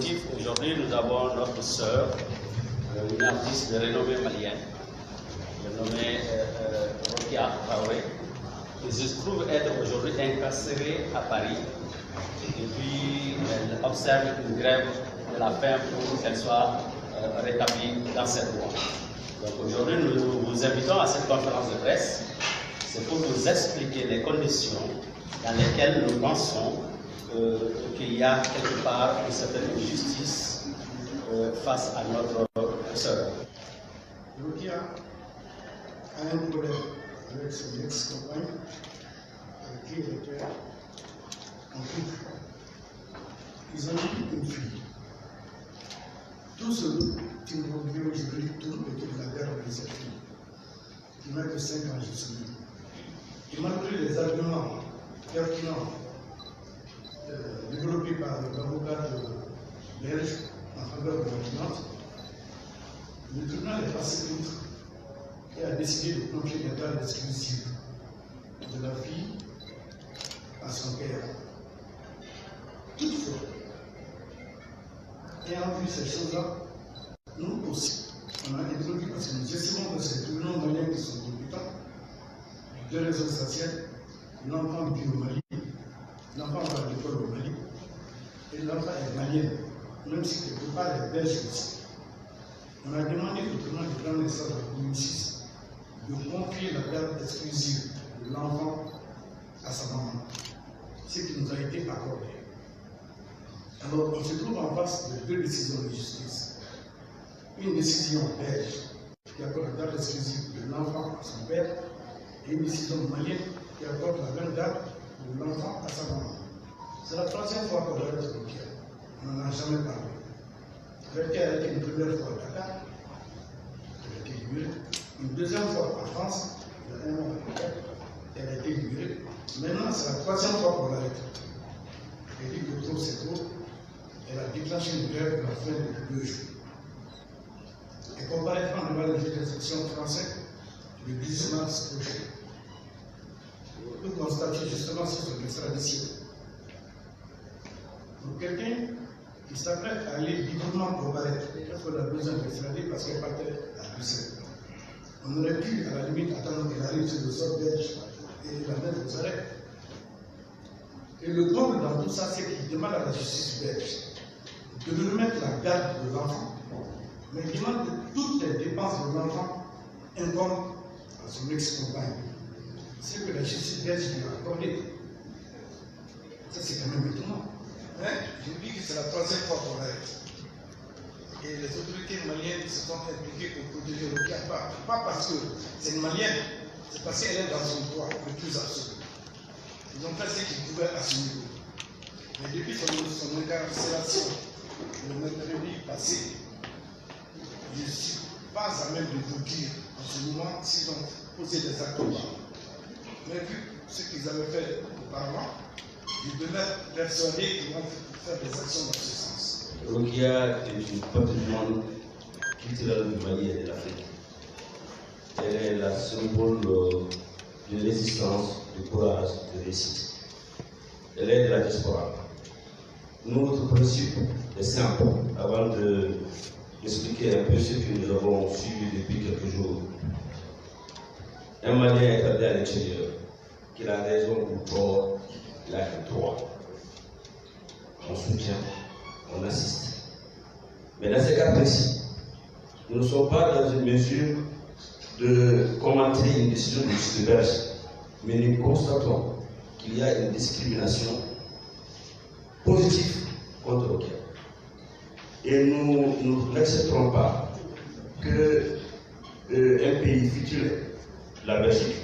motif, aujourd'hui nous avons notre sœur, une artiste de renommée malienne, renommée Rokia Traoré, qui se trouve être aujourd'hui incarcérée à Paris. Et puis elle observe une grève de la faim pour qu'elle soit rétablie dans cette voie. Donc aujourd'hui nous vous invitons à cette conférence de presse. C'est pour vous expliquer les conditions dans lesquelles nous pensons qu'il y a quelque part une certaine injustice face à notre sœur. Rokia a un problème avec son ex-compagne avec qui il était en couple. Ils ont eu une fille. Tout ce qui nous revient aujourd'hui tourne autour de la garde de cette fille, qui n'a que 5 ans justement. Et malgré les arguments pertinents développés par l'avocat belge en faveur de la cliente, le tribunal est passé outre et a décidé de confier une garde exclusive de la fille à son père. Toutefois, ayant vu ces choses-là, nous aussi, on a introduit, parce que nous estimons que ces tribunaux maliens qui sont compétents, de raisons essentielles, l'enfant vit au Mali, l'enfant va à l'école au Mali, et l'enfant est malien, même si quelque part est belge aussi. On a demandé au tribunal de grande instance de 2006 de confier la garde exclusive de l'enfant à sa maman, ce qui nous a été accordé. Alors, on se trouve en face de 2 décisions de justice. Une décision belge qui accorde la garde exclusive de l'enfant à son père et une décision malienne qui accorde la même garde de l'enfant à sa maman. C'est la 3e fois qu'on arrête Rokia. On n'en a jamais parlé. Rokia a été une première fois à Dakar, elle a été libérée. Une 2e fois en France, il y a 1 an à Dakar, elle a été libérée. Maintenant, c'est la 3e fois qu'on l'arrête. Elle dit que trop c'est trop. Elle a déclenché une grève de la faim de 2 jours. Et comparaîtra devant le juge d'instruction français le 10 mars prochain. Pour constater justement sur son extradition. Pour quelqu'un qui s'apprête à aller librement comparaître, il faut a besoin d'extrader parce qu'elle partait à Bruxelles. On aurait pu, à la limite, attendre qu'elle arrive sur le sol belge et la mettre aux arrêts. Et le comble dans tout ça, c'est qu'il demande à la justice belge de lui remettre la garde de l'enfant, mais il demande que toutes les dépenses de l'enfant incombent à son ex-compagne. C'est que la justice belge lui a accordé. Ça, c'est quand même étonnant. Hein? Je vous dis que c'est la 3e fois qu'on l'arrête. Et les autorités maliennes se sont impliquées pour protéger Rokia. Pas parce que c'est une malienne, c'est parce qu'elle est dans son droit le plus absolu. Ils ont fait ce qu'ils pouvaient à ce niveau. Mais depuis son incarcération, le mercredi passé, je ne suis pas à même de vous dire en ce moment s'ils ont posé des actes ou pas. Mais vu ce qu'ils avaient fait auparavant, je demeure persuadé qu'ils vont faire des actions dans ce sens. Rokia est une patrimoine culturelle du Mali et de l'Afrique. Elle est la symbole de résistance, de courage, de réussite. Elle est de la diaspora. Notre principe est simple, avant d'expliquer un peu ce que nous avons suivi depuis quelques jours. Un Malien est allé à l'extérieur, qu'il a raison ou tort, il a le droit. On soutient, on assiste. Mais dans ces cas précis, nous ne sommes pas dans une mesure de commenter une décision de justice belge, mais nous constatons qu'il y a une discrimination positive contre Rokia. Et nous n'accepterons pas qu'un pays futur, la Belgique,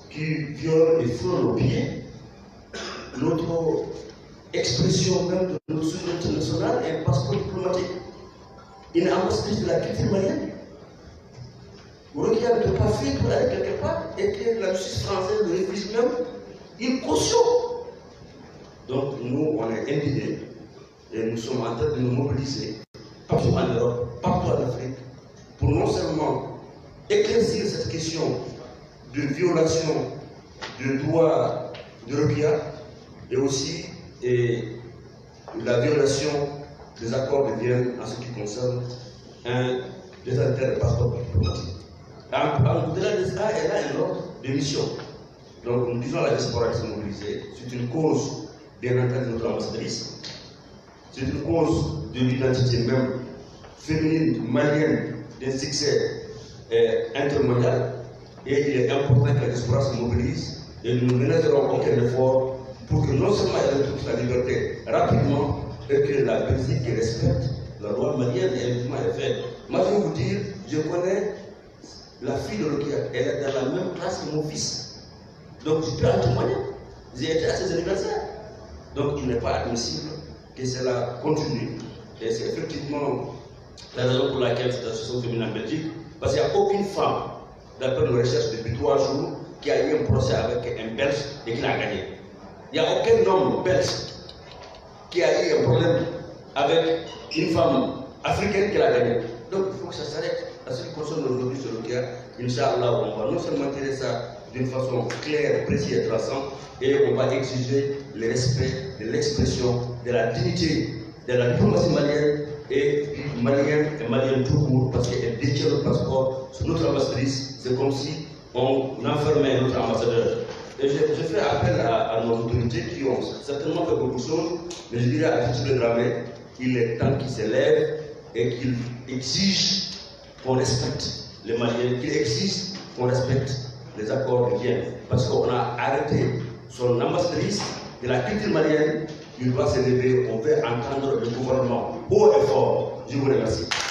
qui viole et frôle au pied notre expression même de notre souveraineté nationale et un passeport diplomatique, une ambassadrice de la culture malienne. Rokia ne peut pas fuir pour aller quelque part et que la justice française le refuse même une caution. Donc nous, on est indignés et nous sommes en train de nous mobiliser partout en Europe, partout en Afrique, pour non seulement éclaircir cette question de violation de droits de Rokia et aussi la violation des accords de Vienne en ce qui concerne les intérêts de passeport diplomatique. Au-delà de ça, elle a un ordre de mission. Donc, nous disons à la diaspora qui s'est mobilisée, c'est une cause bien entendu de notre ambassadrice, c'est une cause de l'identité même féminine, malienne, d'un succès intermondial, et il est important que la diaspora se mobilise, et nous ne ménagerons aucun effort pour que non seulement elle retrouve sa liberté rapidement, et que la Belgique respecte la loi malienne et évidemment elle fait. Moi je vais vous dire, je connais la fille de Rokia, elle est dans la même classe que mon fils. Donc je peux en témoigner. J'ai été à ses anniversaires. Donc il n'est pas admissible que cela continue. Et c'est effectivement la raison pour laquelle cette association féminine en Belgique, parce qu'il n'y a aucune femme, d'après nos recherches depuis 3 jours, qui a eu un procès avec un Belge et qui l'a gagné. Il n'y a aucun homme belge qui a eu un problème avec une femme africaine qui l'a gagné. Donc il faut que ça s'arrête. À ce qui concerne aujourd'hui sur le cas, Inch'Allah, on va non seulement tirer ça d'une façon claire, précise et traçante, et on va exiger le respect de l'expression, de la dignité de la diplomatie malienne et malienne et malienne tout court, parce qu'elle détient le passeport sur notre ambassadrice. C'est comme si on enfermait notre ambassadeur. Et je fais appel à nos autorités qui ont certainement fait beaucoup de choses, mais je dirais à titre de Dramé, il est temps qu'ils s'élèvent et qu'ils exigent qu'on respecte les Maliens, qu'ils exigent qu'on respecte les accords de Vienne. Parce qu'on a arrêté son ambassadrice de la culture malienne, il doit s'élever, on veut entendre le gouvernement haut et fort. Je vous remercie.